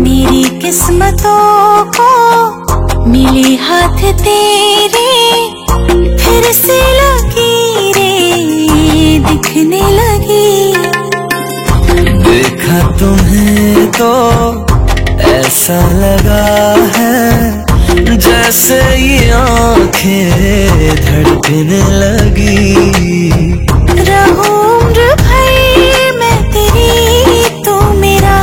मेरी किस्मतों को मिले हाथ तेरे, फिर से लकीरें दिखने लगी। देखा तुम्हें तो ऐसा लगा है जैसे ये आंखें धड़कने लगी। रहूं उम्र भर मैं तेरी, तू मेरा।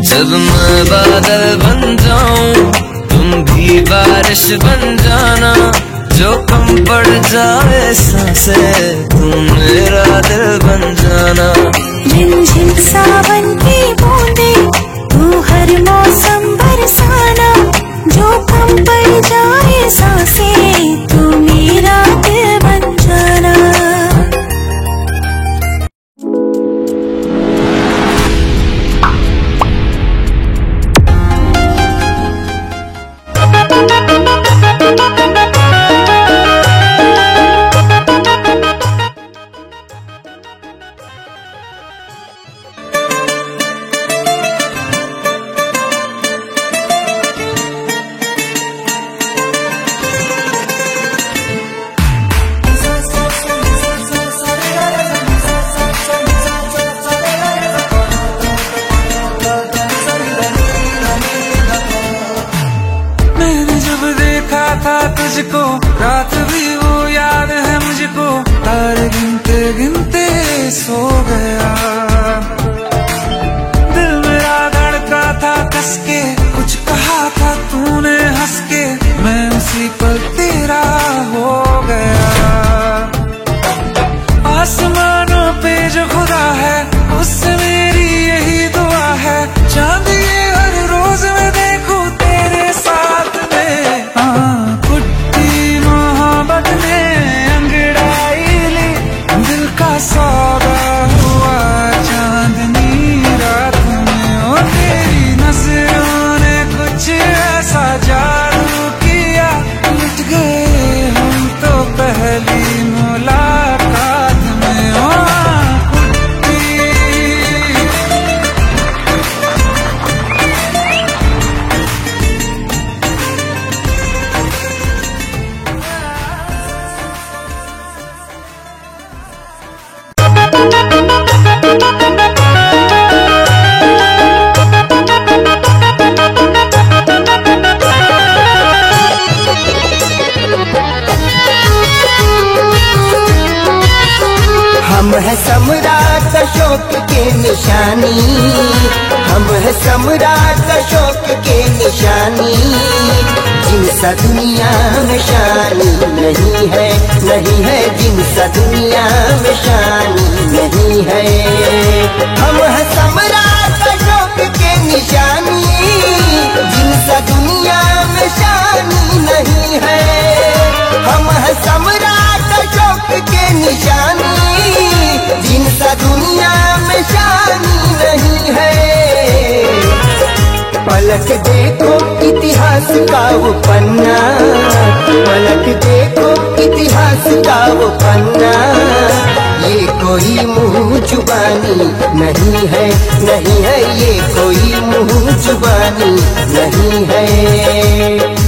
जब मैं बादल बन जाऊं तुम भी बारिश बन जाना, जो कम पड़ जाए सांसें तुम मेरा दिल बन जाना। झिनझिन सावन की बूंदे तू हर मौसम बरसाना, जो कम पड़ जाए सांसें तू मेरा दिल बन जाना। तुझको रात भी वो याद है मुझको, तारे गिनते गिनते सो गया। दिल मेरा धड़का था कस के, कुछ कहा था तूने हंस के, मैं उसी पल तेरा हो गया। आसमानों पे जो खुदा है उससे मेरी यही दुआ है, चांद ये हर रोज मैं देखूं तेरे साथ में। सौदा हुआ चांदनी रात में, और तेरी नजरों ने कुछ ऐसा जादू किया, लुट गए हम तो पहली मुलाकात में। हम है सम्राट अशोक के निशानी, हम है सम्राट अशोक के निशानी, जिनसा दुनिया में शानी नहीं है, नहीं है जिनसा दुनिया में शानी नहीं है। हम है सम्राट अशोक के निशानी, जिनसा दुनिया में शानी नहीं है। हम है सम्राट अशोक के निशानी, जिनसा दुनिया में शानी नहीं है। पलक देखो इतिहास का वो पन्ना, पलक देखो इतिहास का वो पन्ना, ये कोई मुँह जुबानी नहीं है, नहीं है ये कोई मुँह जुबानी नहीं है।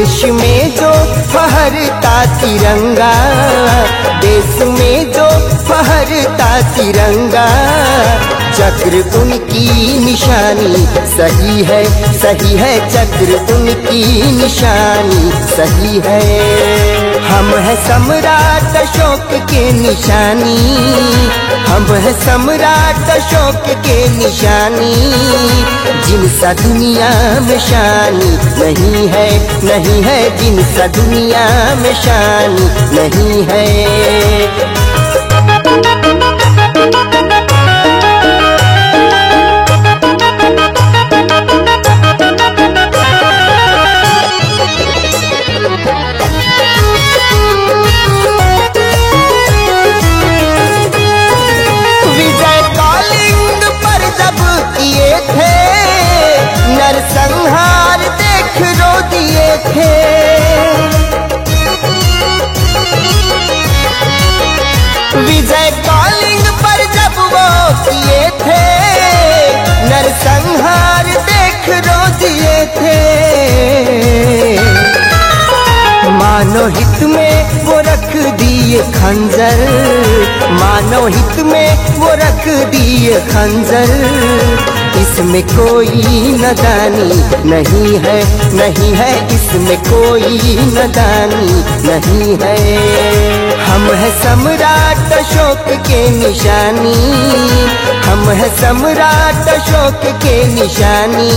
देश में जो फहरता तिरंगा, देश में जो फहरता तिरंगा, चक्र उनकी निशानी सही है, सही है, चक्र उनकी निशानी सही है। हम है सम्राट अशोक के निशानी, हम है सम्राट अशोक के निशानी, जिनसा दुनिया में शानी नहीं है, नहीं है, जिनसा दुनिया में शानी नहीं है। नरसंहार देख रो दिए थे, विजय कॉलिंग पर जब वो किए थे, नरसंहार देख रो दिए थे। मानव हित में वो रख दिए खंजर, मानव हित में वो रख दिए खंजर, इसमें कोई नादानी नहीं है, नहीं है, इसमें कोई नादानी नहीं है। हम है सम्राट अशोक के निशानी, हम है सम्राट अशोक के निशानी,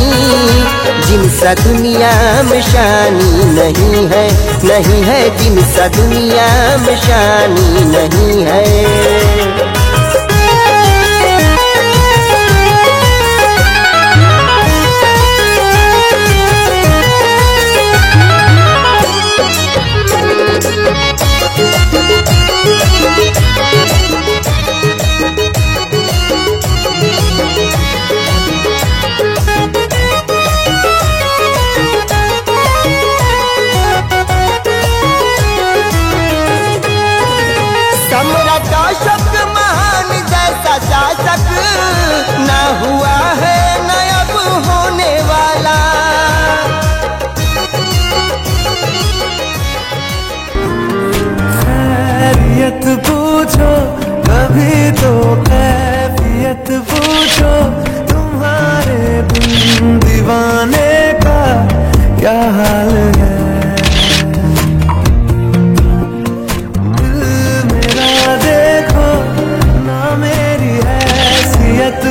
जिनसा दुनिया में शानी नहीं है, नहीं है, जिनसा दुनिया में शानी नहीं है। सम्राट अशोक महान जैसा शासक ना हुआ है न अब होने वाला। खैरियत पूछो कभी तो कैफियत पूछो, तुम्हारे बिन दीवाने का क्या हाल है।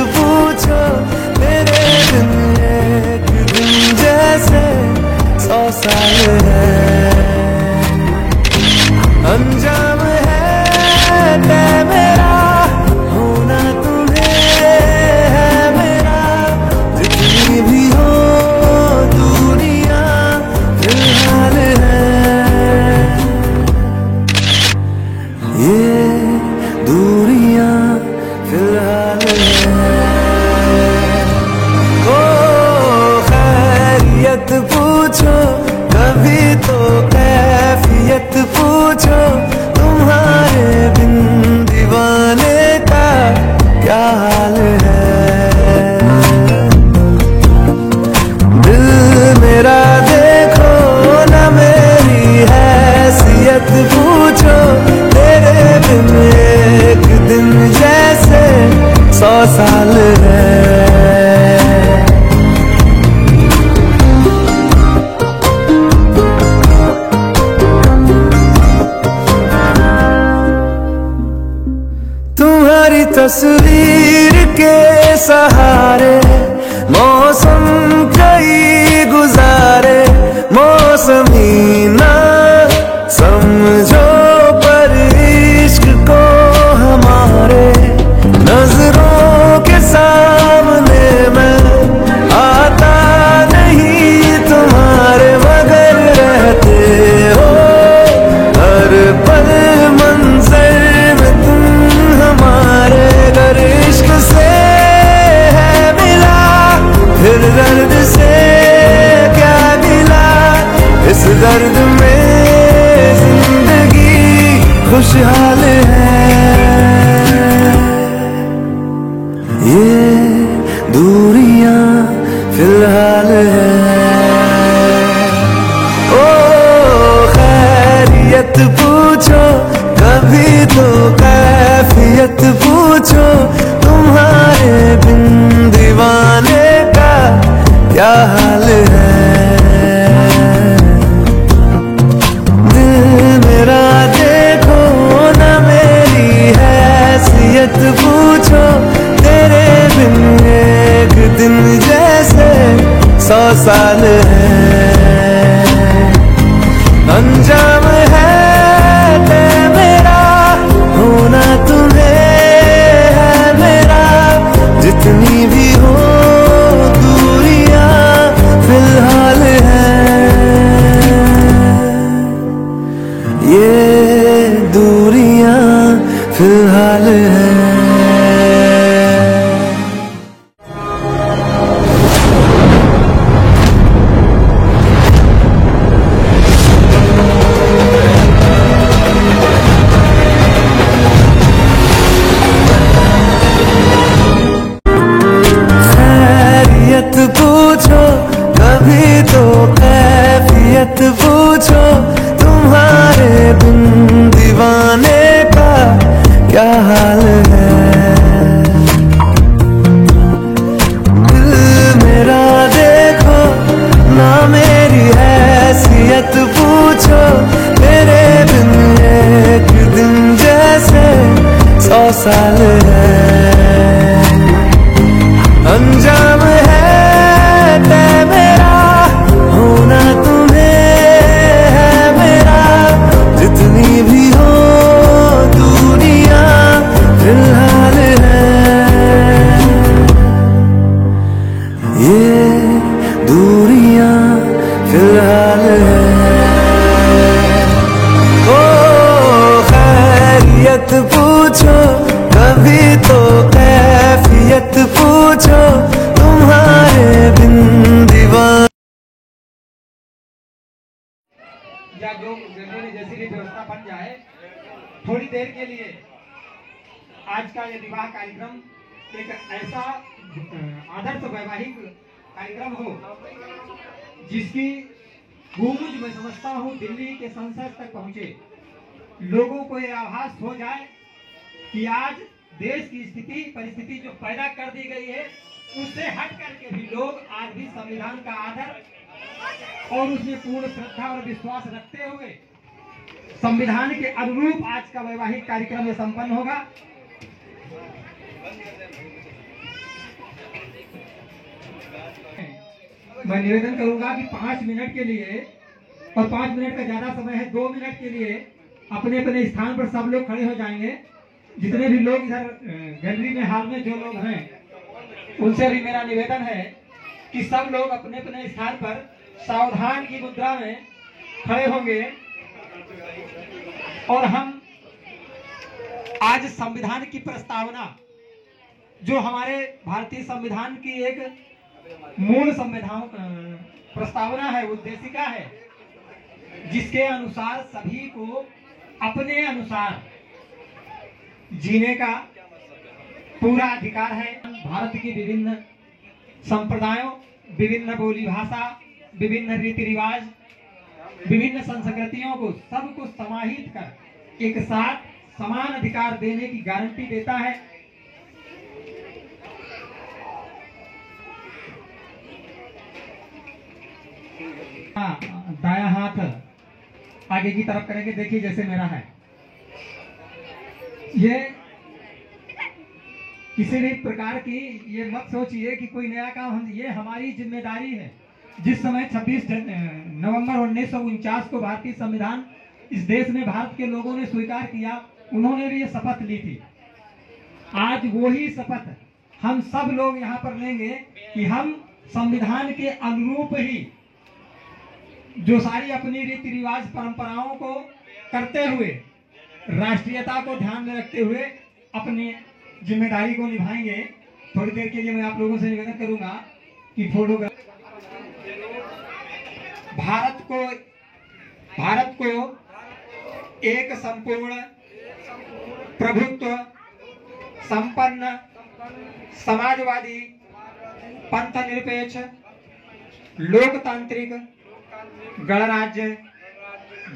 पूछो मेरे दिन एक दिन जैसे 100 साल है। अंजाम है तय मेरा, होना तुम्हें है मेरा, जितनी भी हो दूरियां फिलहाल है। ये दूरियां फिलहाल पूछो कभी तो कैफियत पूछो, तुम्हारे बिन दीवाने का क्या हाल है। दिल मेरा देखो न मेरी हैसियत पूछो, तेरे बिन एक दिन जैसे 100 साल है। तस्वीर के सहारे मौसम कई गुजारे, मौसमी ना समझो पर इश्क को हमारे, नजरों के सामने मैं आता नहीं तुम्हारे, मगर रहते हो हर पल मंजर में तुम हमारे। अगर इश्क से है मिला फिर दर्द से क्या मिला, इस दर्द में जिंदगी खुशहाल है। ये दूरियां फिलहाल है। ओ पूछो तुम्हारे बिन दीवाने का क्या हाल है। दिल मेरा देखो ना मेरी हैसियत पूछो, तेरे बिन एक दिन जैसे 100 साल है। अंजाम है तय मेरा, होना तुम्हें है मेरा, जितनी भी हो दुनिया फिलहाल है। ये दूरियां फिलहाल है। ओ खैरियत पूछो कभी तो कैफियत पूछो तुम्हारे बिन दीवान। या जो रेलवे ने जैसी भी व्यवस्था बन जाए, थोड़ी देर के लिए आज का ये विवाह कार्यक्रम एक ऐसा आदर्श वैवाहिक कार्यक्रम हो जिसकी गूंज मैं समझता हूँ दिल्ली के संसद तक पहुँचे। लोगों को ये आभास हो जाए कि आज देश की स्थिति परिस्थिति जो पैदा कर दी गई है उससे हट करके भी लोग आज भी संविधान का आदर और उसमें पूर्ण श्रद्धा और विश्वास रखते हुए संविधान के अनुरूप आज का वैवाहिक कार्यक्रम संपन्न होगा। मैं निवेदन करूंगा कि 5 मिनट के लिए, और 5 मिनट का ज्यादा समय है, 2 मिनट के लिए अपने अपने स्थान पर सब लोग खड़े हो जाएंगे। जितने भी लोग इधर गैलरी में हाल में जो लोग हैं उनसे भी मेरा निवेदन है कि सब लोग अपने अपने स्थान पर सावधान की मुद्रा में खड़े होंगे और हम आज संविधान की प्रस्तावना जो हमारे भारतीय संविधान की एक मूल संविधान प्रस्तावना है, उद्देशिका है, जिसके अनुसार सभी को अपने अनुसार जीने का पूरा अधिकार है। भारत की विभिन्न संप्रदायों, विभिन्न बोली भाषा, विभिन्न रीति रिवाज, विभिन्न संस्कृतियों को सबको समाहित कर एक साथ समान अधिकार देने की गारंटी देता है। दायां हाथ आगे की तरफ करेंगे, देखिए जैसे मेरा है। ये किसी भी प्रकार की ये मत सोचिए कि कोई नया काम, ये हमारी जिम्मेदारी है। जिस समय 26 नवंबर 1949 को भारतीय संविधान इस देश में भारत के लोगों ने स्वीकार किया, उन्होंने भी ये शपथ ली थी। आज वही शपथ हम सब लोग यहाँ पर लेंगे कि हम संविधान के अनुरूप ही जो सारी अपनी रीति रिवाज परंपराओं को करते हुए, राष्ट्रीयता को ध्यान में रखते हुए अपनी जिम्मेदारी को निभाएंगे। थोड़ी देर के लिए मैं आप लोगों से निवेदन करूंगा कि फोटोग्राफ भारत को एक संपूर्ण प्रभुत्व संपन्न समाजवादी पंथनिरपेक्ष लोकतांत्रिक गणराज्य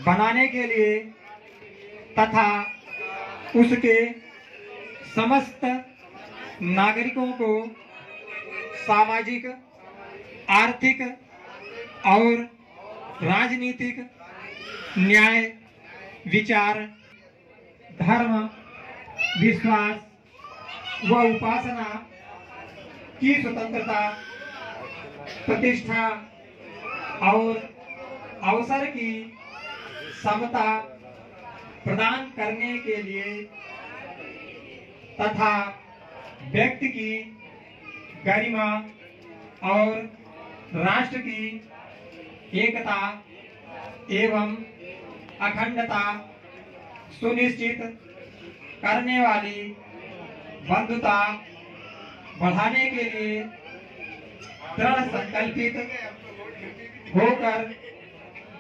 बनाने के लिए तथा उसके समस्त नागरिकों को सामाजिक, आर्थिक और राजनीतिक न्याय, विचार, धर्म, विश्वास व उपासना की स्वतंत्रता, प्रतिष्ठा और अवसर की समता प्रदान करने के लिए तथा व्यक्ति की गरिमा और राष्ट्र की एकता एवं अखंडता सुनिश्चित करने वाली बंधुता बढ़ाने के लिए दृढ़ संकल्पित होकर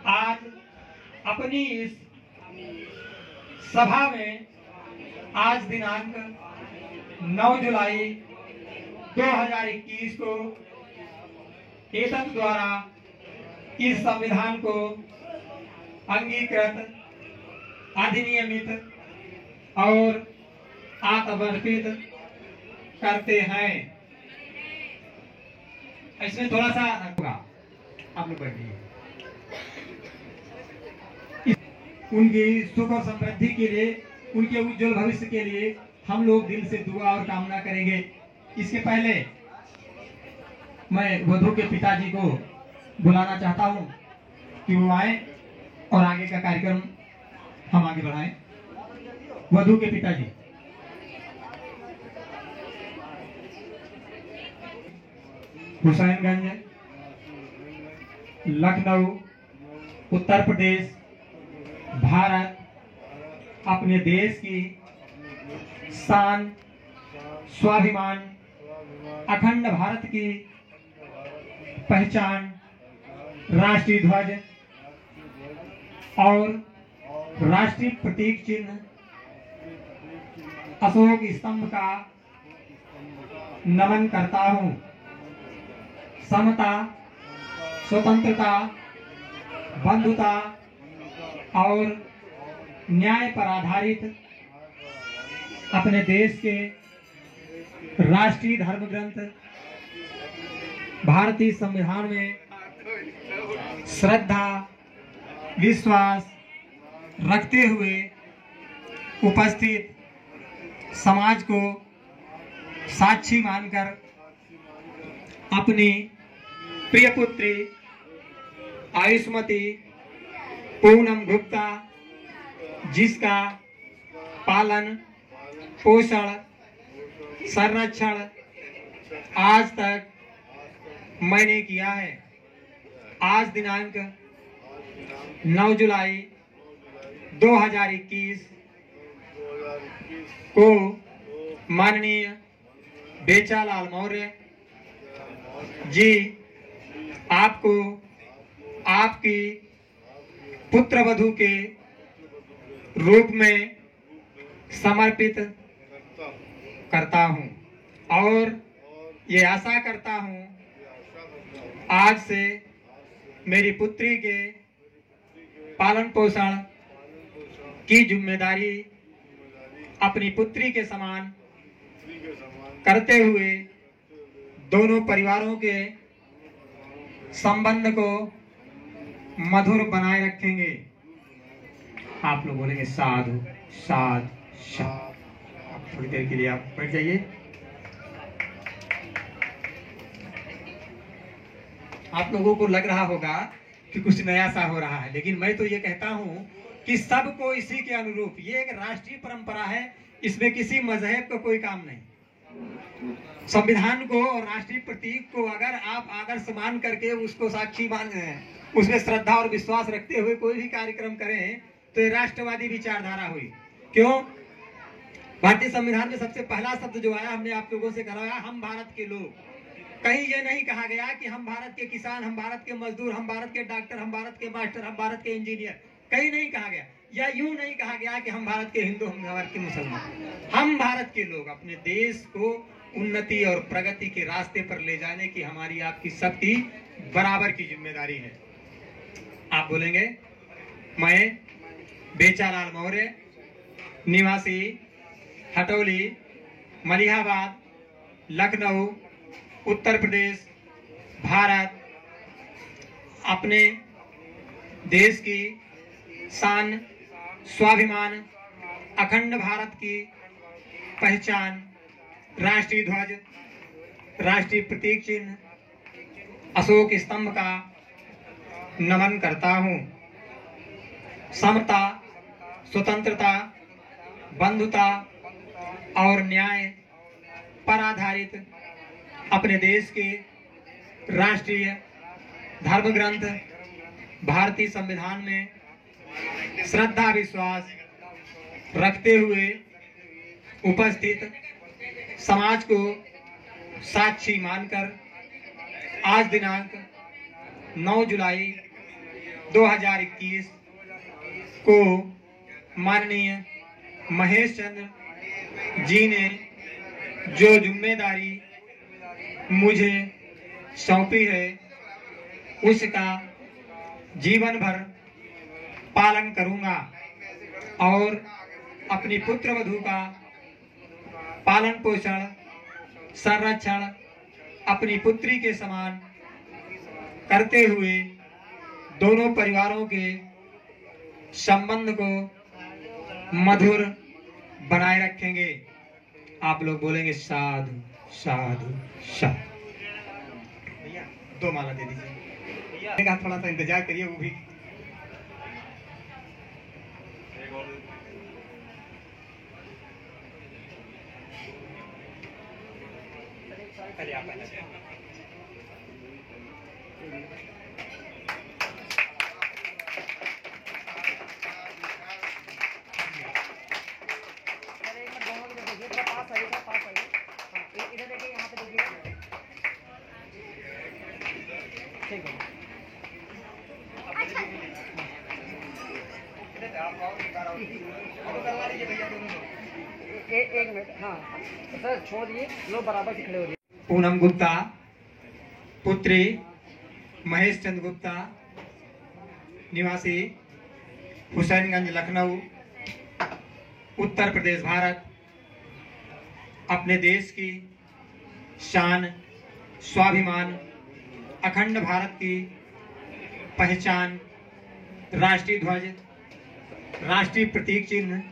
आज अपनी इस सभा में आज दिनांक 9 जुलाई 2021 को एतत् द्वारा इस संविधान को अंगीकृत, अधिनियमित और आत्मर्पित करते हैं। इसमें थोड़ा सा होगा, आप लोग बैठिए। उनकी सुख और समृद्धि के लिए, उनके उज्जवल भविष्य के लिए हम लोग दिल से दुआ और कामना करेंगे। इसके पहले मैं वधू के पिताजी को बुलाना चाहता हूं कि वो आए और आगे का कार्यक्रम हम आगे बढ़ाएं। वधू के पिताजी। हुसैनगंज, लखनऊ, उत्तर प्रदेश, भारत अपने देश की शान, स्वाभिमान, अखंड भारत की पहचान, राष्ट्रीय ध्वज और राष्ट्रीय प्रतीक चिन्ह अशोक स्तंभ का नमन करता हूं। समता, स्वतंत्रता, बंधुता और न्याय पर आधारित अपने देश के राष्ट्रीय धर्म ग्रंथ भारतीय संविधान में श्रद्धा, विश्वास रखते हुए उपस्थित समाज को साक्षी मानकर अपनी प्रिय पुत्री आयुष्मती पूनम गुप्ता, जिसका पालन पोषण संरक्षण आज तक मैंने किया है, आज दिनांक 9 जुलाई 2021 को माननीय बेचालाल मौर्य जी आपको आपकी पुत्रवधू के रूप में समर्पित करता हूं और ये आशा करता हूं आज से मेरी पुत्री के पालन पोषण की जिम्मेदारी अपनी पुत्री के समान करते हुए दोनों परिवारों के संबंध को मधुर बनाए रखेंगे। आप लोग बोलेंगे साधु साध साध। थोड़ी देर के लिए आप बैठ जाइए। आप लोगों को लग रहा होगा कि कुछ नया सा हो रहा है, लेकिन मैं तो ये कहता हूं कि सबको इसी के अनुरूप, ये एक राष्ट्रीय परंपरा है, इसमें किसी मजहब का कोई काम नहीं। संविधान को और राष्ट्रीय प्रतीक को अगर आप आदर्श मान करके उसको साक्षी मान, उसमें श्रद्धा और विश्वास रखते हुए कोई भी कार्यक्रम करें तो ये राष्ट्रवादी विचारधारा हुई। क्यों? भारतीय संविधान में सबसे पहला शब्द जो आया, हमने आप लोगों से कहा, हम भारत के लोग। कहीं ये नहीं कहा गया कि हम भारत के किसान, हम भारत के मजदूर, हम भारत के डॉक्टर, हम भारत के मास्टर, हम भारत के इंजीनियर, कहीं नहीं कहा गया। या यूं नहीं कहा गया कि हम भारत के हिंदू, हम भारत के मुसलमान। हम भारत के लोग अपने देश को उन्नति और प्रगति के रास्ते पर ले जाने की हमारी आपकी सबकी बराबर की जिम्मेदारी है। आप बोलेंगे मैं बेचालाल मौर्य, निवासी हटौली, मलिहाबाद, लखनऊ, उत्तर प्रदेश, भारत अपने देश की शान, स्वाभिमान, अखंड भारत की पहचान, राष्ट्रीय ध्वज, राष्ट्रीय प्रतीक चिन्ह, अशोक स्तंभ का नमन करता हूं। समता, स्वतंत्रता, बंधुता और न्याय पर आधारित अपने देश के राष्ट्रीय धर्म ग्रंथ भारतीय संविधान में श्रद्धा विश्वास रखते हुए उपस्थित समाज को साक्षी मानकर आज दिनांक 9 जुलाई 2021 को माननीय महेश चंद्र जी ने जो जिम्मेदारी मुझे सौंपी है उसका जीवन भर पालन करूंगा और अपनी पुत्र वधू का पालन पोषण संरक्षण अपनी पुत्री के समान करते हुए दोनों परिवारों के संबंध को मधुर बनाए रखेंगे। आप लोग बोलेंगे साधु साधु साधु। भैया 2 माला दे दीजिए। एक हाथ थोड़ा सा इंतजार करिए, वो भी पहले आप एक मिनट, हाँ सर छोड़ दिए, लोग बराबर से खड़े हो जाइए। पूनम गुप्ता पुत्री महेश चंद्र गुप्ता निवासी हुसैनगंज लखनऊ उत्तर प्रदेश भारत अपने देश की शान स्वाभिमान अखंड भारत की पहचान राष्ट्रीय ध्वज राष्ट्रीय प्रतीक चिन्ह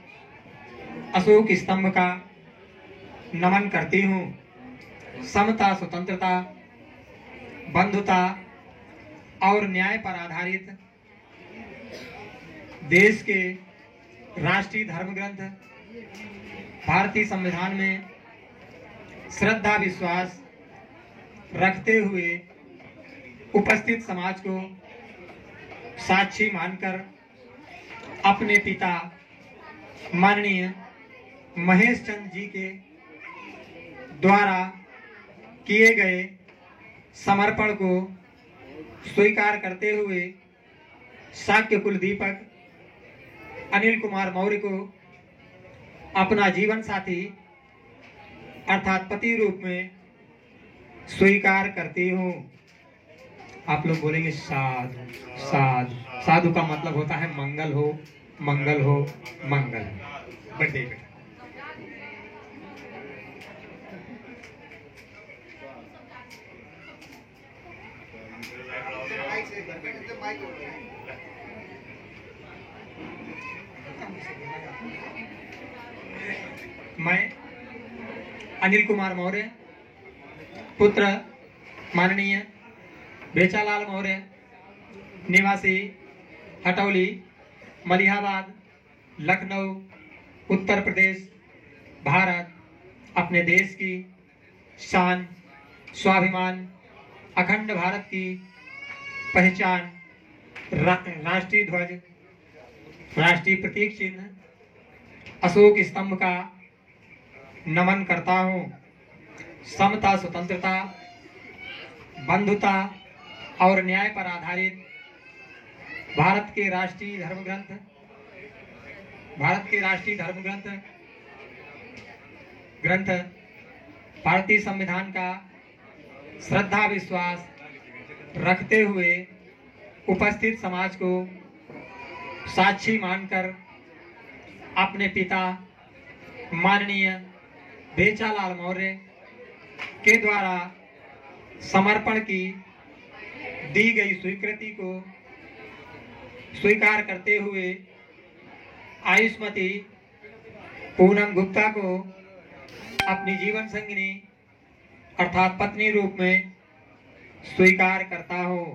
अशोक स्तंभ का नमन करती हूँ। समता स्वतंत्रता बंधुता और न्याय पर आधारित देश के राष्ट्रीय धर्म ग्रंथ भारतीय संविधान में श्रद्धा विश्वास रखते हुए उपस्थित समाज को साक्षी मानकर अपने पिता माननीय महेश चंद्र जी के द्वारा किए गए समर्पण को स्वीकार करते हुए शाक्य कुल दीपक अनिल कुमार मौर्य को अपना जीवन साथी अर्थात पति रूप में स्वीकार करती हूँ। आप लोग बोलेंगे साधु साधु। साधु का मतलब होता है मंगल हो मंगल हो मंगल। बर्थडे बेटा मैं अनिल कुमार मौर्य पुत्र माननीय बेचालाल मौर्य निवासी हटौली मलिहाबाद लखनऊ उत्तर प्रदेश भारत अपने देश की शान स्वाभिमान अखंड भारत की पहचान राष्ट्रीय ध्वज राष्ट्रीय प्रतीक चिन्ह अशोक स्तंभ का नमन करता हूँ। समता स्वतंत्रता बंधुता और न्याय पर आधारित भारत के राष्ट्रीय धर्म ग्रंथ भारतीय संविधान का श्रद्धा विश्वास रखते हुए उपस्थित समाज को साक्षी मानकर अपने पिता माननीय बेचालाल मौर्य के द्वारा समर्पण की दी गई स्वीकृति को स्वीकार करते हुए आयुष्मती पूनम गुप्ता को अपनी जीवन संगिनी अर्थात पत्नी रूप में स्वीकार करता हूँ।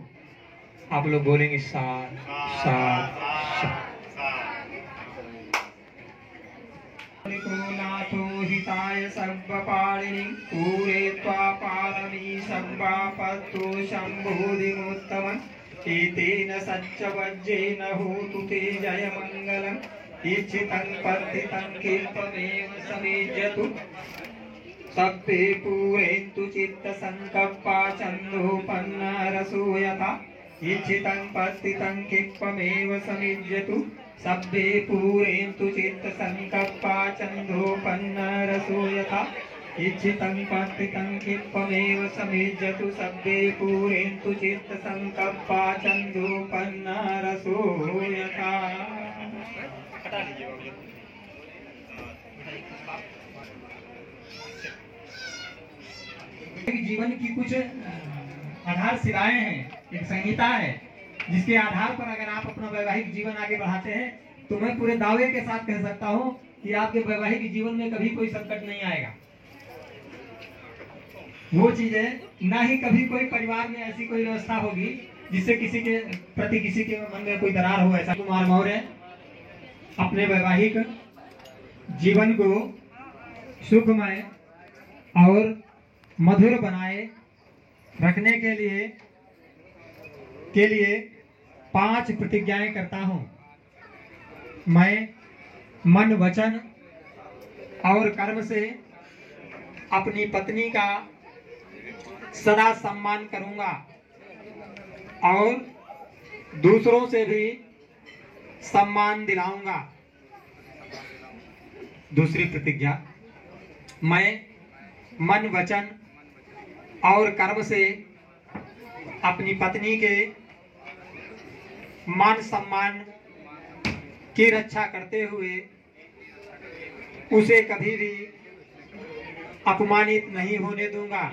आप लोग बोलेंगे साथ साथ नाथो हिताय सर्वपाणिनि पूरे त्वा पारमी संवापत्तो शंभुधिमुत्तमं एतेन सच्चवज्जेन होतु ते जय मंगलम् इच्छितं पतितं किल्पमेव समेज्यतु सप्ते पूरयन्तु चित्तसङ्कप्पा चन्दोपन्नरसो यथा इच्छितं पतितं किल्पमेव समेज्यतु सब्बे पूरयन्तु चित्तसङ्कप्पा चन्दोपन्नरसो यथा इच्छितं कथितं किप्पमेव समिज्जतु सब्बे पूरयन्तु चित्तसङ्कप्पा चन्दूपन्नरसो यथा। जीवन की कुछ आधारशिलाएं हैं, एक संहिता है जिसके आधार पर अगर आप अपना वैवाहिक जीवन आगे बढ़ाते हैं तो मैं पूरे दावे के साथ कह सकता हूं कि आपके वैवाहिक जीवन में कभी कोई संकट नहीं आएगा। वो चीजें ना ही कभी कोई परिवार में ऐसी कोई व्यवस्था होगी जिससे किसी के प्रति किसी के मन में कोई दरार हो। ऐसा कुमार मौर्य अपने वैवाहिक जीवन को सुखमय और मधुर बनाए रखने के लिए 5 प्रतिज्ञाएं करता हूं। मैं मन वचन और कर्म से अपनी पत्नी का सदा सम्मान करूंगा और दूसरों से भी सम्मान दिलाऊंगा। दूसरी प्रतिज्ञा, मैं मन वचन और कर्म से अपनी पत्नी के मान सम्मान की रक्षा करते हुए उसे कभी भी अपमानित नहीं होने दूंगा।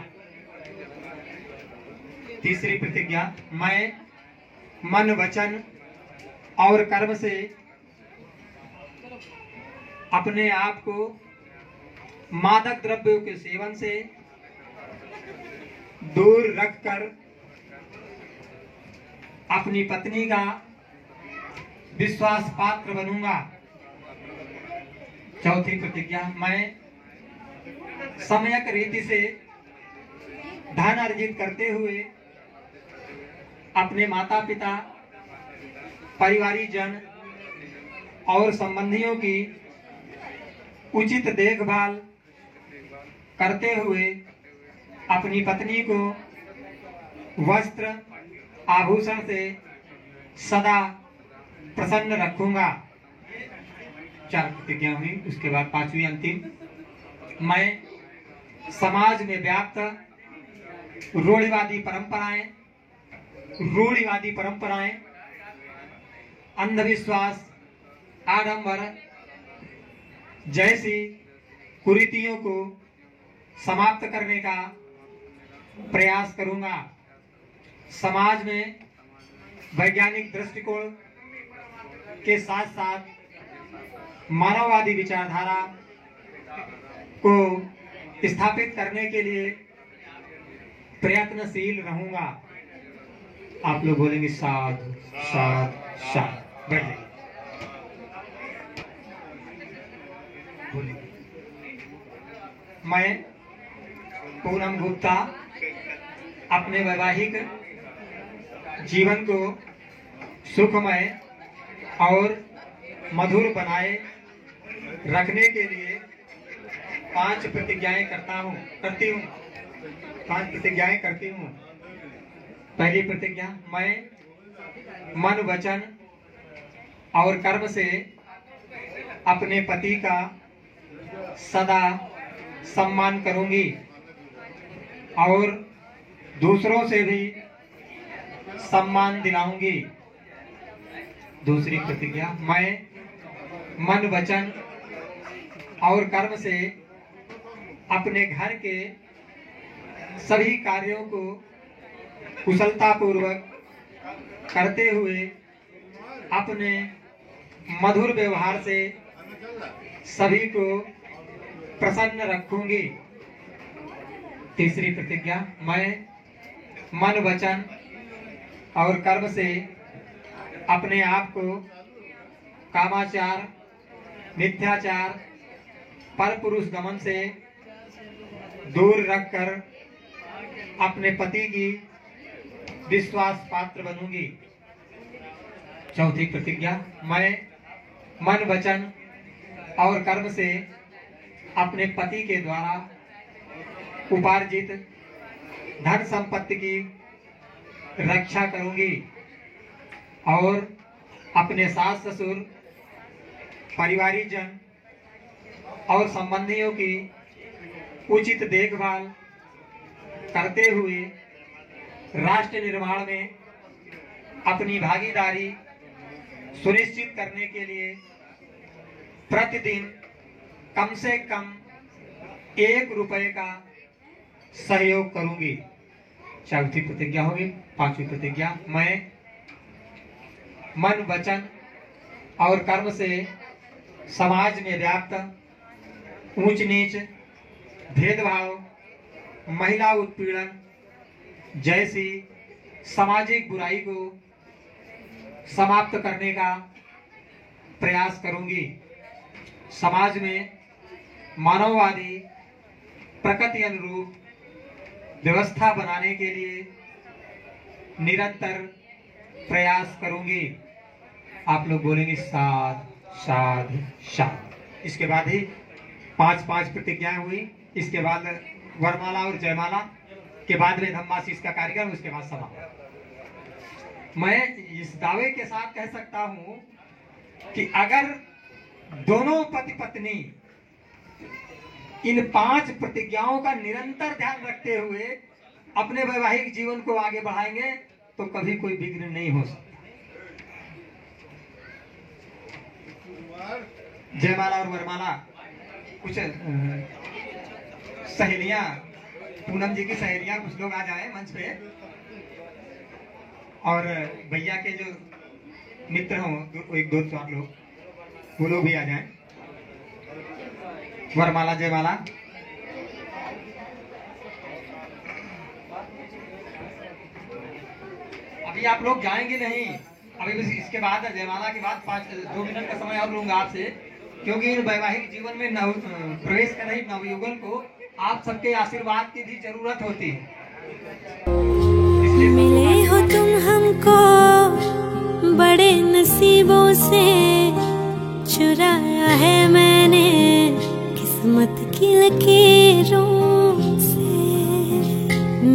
तीसरी प्रतिज्ञा, मैं मन वचन और कर्म से अपने आप को मादक द्रव्यों के सेवन से दूर रखकर अपनी पत्नी का विश्वास पात्र बनूंगा। चौथी प्रतिज्ञा, मैं सम्यक रीति से धन अर्जित करते हुए अपने माता पिता, परिवारिक जन और संबंधियों की उचित देखभाल करते हुए अपनी पत्नी को वस्त्र आभूषण से सदा प्रसन्न रखूंगा। 4 प्रतिज्ञा हुई। उसके बाद 5वीं अंतिम, मैं समाज में व्याप्त रूढ़िवादी परंपराएं, अंधविश्वास, आडंबर जैसी कुरीतियों को समाप्त करने का प्रयास करूंगा। समाज में वैज्ञानिक दृष्टिकोण के साथ साथ मानववादी विचारधारा को स्थापित करने के लिए प्रयत्नशील रहूंगा। आप लोग बोलेंगे साधु साधु साधु। बैठ जाइए। मैं पूनम गुप्ता अपने वैवाहिक जीवन को सुखमय और मधुर बनाए रखने के लिए 5 प्रतिज्ञाएं करती हूँ। 5 प्रतिज्ञाएं करती हूँ। पहली प्रतिज्ञा, मैं मन वचन और कर्म से अपने पति का सदा सम्मान करूंगी और दूसरों से भी सम्मान दिलाऊंगी। दूसरी प्रतिज्ञा, मैं मन वचन और कर्म से अपने घर के सभी कार्यों को कुशलता पूर्वक करते हुए अपने मधुर व्यवहार से सभी को प्रसन्न रखूंगी। तीसरी प्रतिज्ञा, मैं मन वचन और कर्म से अपने आप को कामाचार, मिथ्याचार, परपुरुष गमन से दूर रखकर अपने पति की विश्वास पात्र बनूंगी। चौथी प्रतिज्ञा, मैं मन वचन और कर्म से अपने पति के द्वारा उपार्जित धन संपत्ति की रक्षा करूंगी और अपने सास ससुर, परिवारिक जन और संबंधियों की उचित देखभाल करते हुए राष्ट्र निर्माण में अपनी भागीदारी सुनिश्चित करने के लिए प्रतिदिन कम से कम 1 रुपए का सहयोग करूंगी। चौथी प्रतिज्ञा होगी। 5वीं प्रतिज्ञा, मैं मन, वचन और कर्म से समाज में व्याप्त ऊंच नीच, भेदभाव, महिला उत्पीड़न जैसी सामाजिक बुराई को समाप्त करने का प्रयास करूंगी। समाज में मानववादी प्रकृति अनुरूप व्यवस्था बनाने के लिए निरंतर प्रयास करूंगी। आप लोग बोलेंगे साध साध साध। इसके बाद ही 5 प्रतिज्ञाएं हुई। इसके बाद वरमाला और जयमाला के बाद में धम्माशीष का कार्यक्रम, उसके बाद समाप्त। मैं इस दावे के साथ कह सकता हूं कि अगर दोनों पति पत्नी इन 5 प्रतिज्ञाओं का निरंतर ध्यान रखते हुए अपने वैवाहिक जीवन को आगे बढ़ाएंगे तो कभी कोई विघ्न नहीं हो सकता। जयमाला और वरमाला, कुछ सहेलियां, पूनम जी की सहेलियां, कुछ लोग आ जाए मंच पे, और भैया के जो मित्र हों 1-2-4 लोग, वो लोग भी आ जाएं। वरमाला जयमाला। अभी आप लोग जाएंगे नहीं, अभी बस इसके बाद जयमाला के बाद 2 मिनट का समय और लूंगा आपसे, क्योंकि इन वैवाहिक जीवन में प्रवेश कर रही नवयुगल को आप सबके आशीर्वाद की भी जरूरत होती है। मिले हो तुम हमको बड़े नसीबों से, चुराया है मैंने किस्मत की लकीरों से।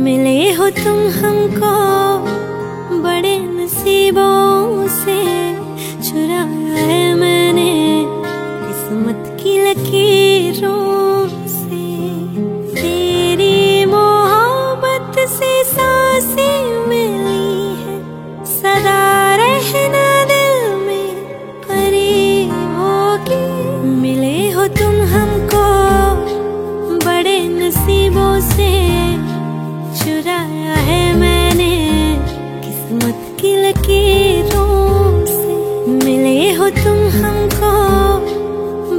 मिले हो तुम हमको बड़े नसीबों से, चुराया है मैंने किस्मत की लकीरों से। तेरी मोहब्बत से सांसें मिली है, सदा रहना दिल में करीब होगी। मिले हो तुम हमको बड़े नसीबों से, चुराया है मैंने किस्मत की लकीरों से। मिले हो तुम हमको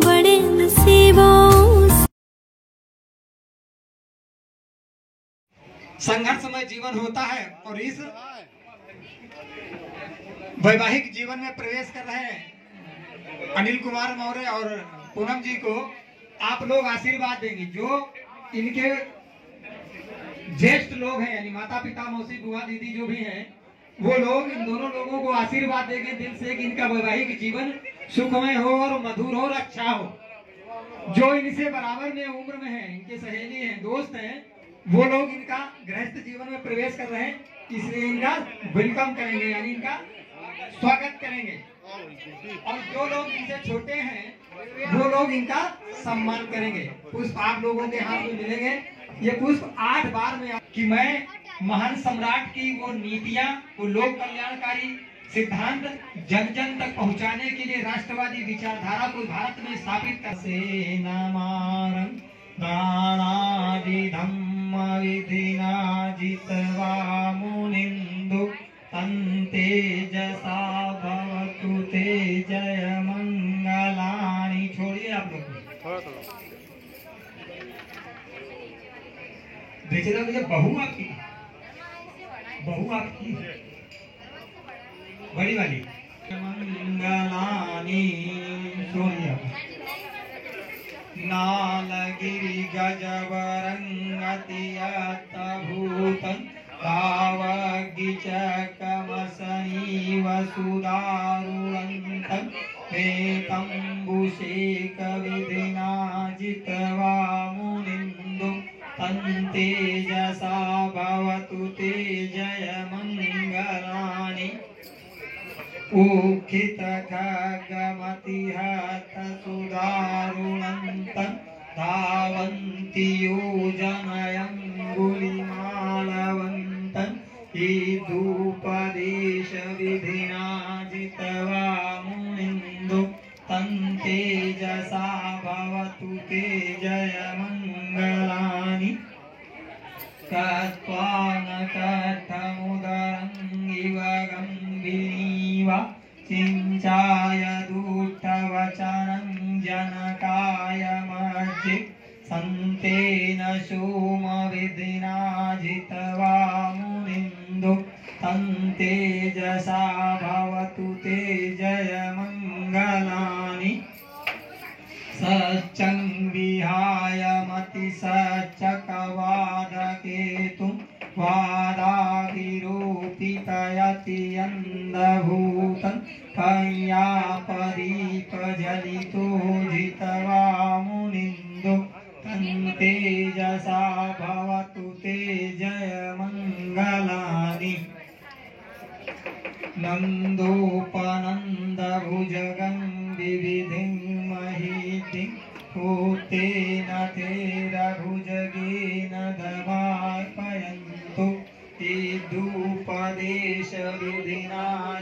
बड़े नसीबों से। संघर्षमय जीवन होता है और इस वैवाहिक जीवन में प्रवेश कर रहे हैं अनिल कुमार मौर्य और पूनम जी को आप लोग आशीर्वाद देंगे। जो इनके ज्येष्ठ लोग हैं, यानी माता पिता, मौसी, बुआ, दीदी जो भी हैं, वो लोग इन दोनों लोगों को आशीर्वाद देंगे दिल से कि इनका वैवाहिक जीवन सुखमय हो और मधुर हो और अच्छा हो। जो इनसे बराबर में उम्र में है, इनके सहेली हैं, दोस्त हैं, वो लोग इनका गृहस्थ जीवन में प्रवेश कर रहे हैं, इसलिए इनका वेलकम करेंगे, यानी इनका स्वागत करेंगे। और जो लोग इनसे छोटे हैं वो लोग इनका सम्मान करेंगे। पुष्प आप लोगों के हाथ में मिलेंगे। ये पुष्प 8 बार में कि मैं महान सम्राट की वो नीतियां, वो लोक कल्याणकारी सिद्धांत जन जन तक पहुंचाने के लिए राष्ट्रवादी विचारधारा को भारत में स्थापित कर से नमारं दानादि धम्म विधिना जितवा मुनिंदु तेजसा भवतु ते जय मंगलानि। छोड़िए आप लोग देखिए मुझे बहू आपकी बड़ी वाली मंगलानि। छोड़िए नालगिरि गजवरंगतियतभूतं तावगिचकमसनीव सुदारुणन्तं वेतम्बुशेकविधिना जित्वा मुनिन्दुं तन्तेजसा भवतु ते जय मङ्गलानि। उखितखगमतिहत सुदारुणन्तं धावन्ति नीतियोजनयङ्गुलिमालवन्तं ईदुपदेशविधिना जित्वा मुनिन्दो तं तेजसा भवतु ते जयमङ्गलानि कत्वानकर्थमुदरं इव गम्भीरीव चिञ्चाय दूतवचनं जनकाय मध्ये सन्तेन सोमविधिना जित्वा मुनिन्दो तं तेजसा भवतु ते जयमङ्गलानि सच्चं विहाय मतिसच्चकवादकेतुं वादाविरूपितयति यन्दभूतं पय्यापदीपजलितो जित्वा मुनिन्दो तं तेजसा भवतु ते जयमङ्गलानि नन्दोपनन्दभुजगं विविधिं महीतिं भूतेन तेरभुजगेन दमार्पयन्तु ईदुपदेशविधिना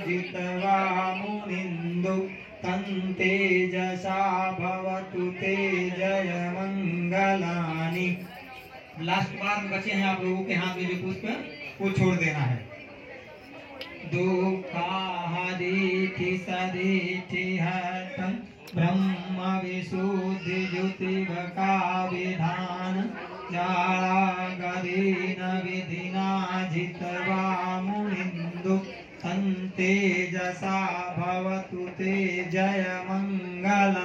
जित्वा मुनिन्दो तं तेजसा भवतु ते जयमङ्गलानि। लास्ट बार बचे हैं आप लोगों के हाथ में जो पुष्प वो छोड़ देना है। दुःखादिति सदिति हतं ब्रह्म विशुद्धि ज्योतिभका विधान जागरेण विधिना जित्वा मुनिन्दो तं तेजसा भवतु ते जयमङ्गलानि।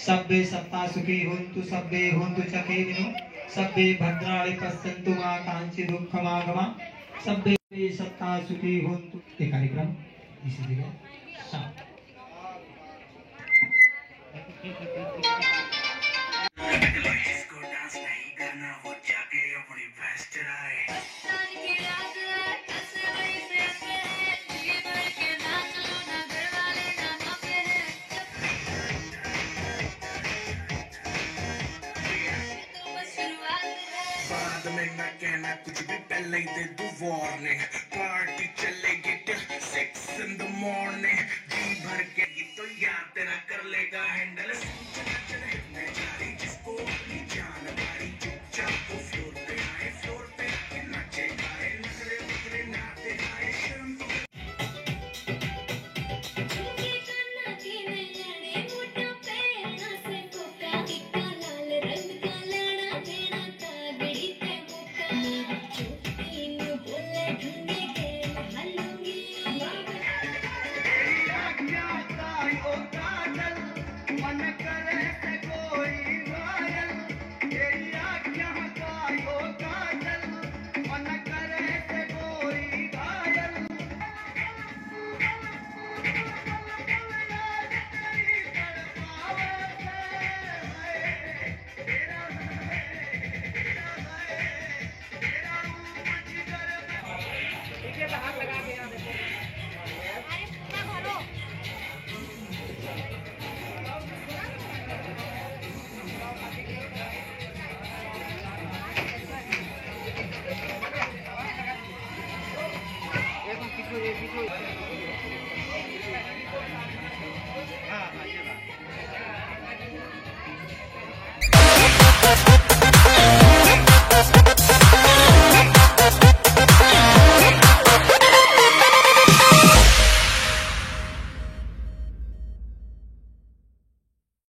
सब्बे सत्ता सुखी होन्तु सब्बे होन्तु चकेरिनो सब्बे भद्राणि पश्यन्तु मा कांचि दुःखमागमा सब्बे सत्ता सुखी होन्तु। ये कार्यक्रम इसी जगह शाम मैं कहना कुछ भी पहले ही दे दूं वार्निंग पार्टी चलेगी till 6 in the morning जी भर के तो याद तेरा कर लेगा हैंडल